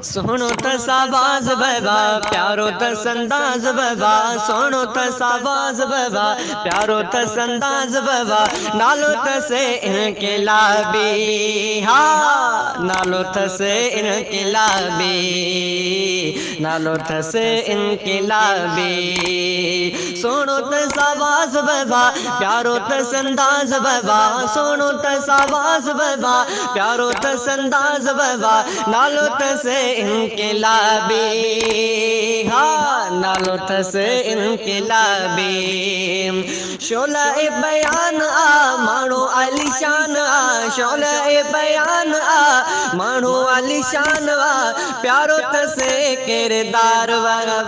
सुनो त साबाज बाबा प्यारो त संदाज बाबा, सुनो त साबाज बाबा प्यारो त संदाज बाबा, नालो त से इनकलाबी, हाँ नालो त से इनकलाबी, नालो त से इनकलाबी। सुनो त साबाज बाबा प्यारो त संदाज बाबा, सुनो त साबाज बाबा प्यारो त संदाज बाबा, नालो त से इनकलाबी, हाँ नालो त से इनकलाबी। शोला ए बयान आ मानो आलिशान आ, शोला ए बयान आ मानो आलिशान आ, प्यारो त से किरदार बाबा,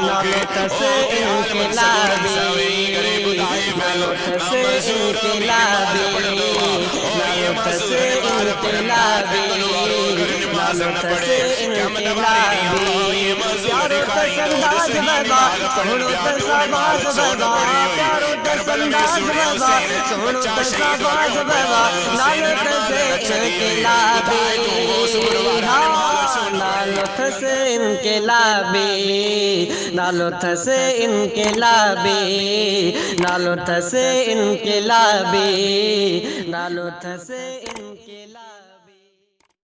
नालो त से इनकलाबी, नालो त से इनकलाबी, नालो त से इनकलाबी, नालो त से इनकलाबी। प्यारो त संदाज बाबा सुनो त साबाज बाबा, प्यारो त संदाज बाबा सुनो त साबाज बाबा, नालो त से इनकलाबी, नालो त से इनकलाबी, नालो त से इनकलाबी, नालो त से इनकलाबी, नालो त से इनकलाबी।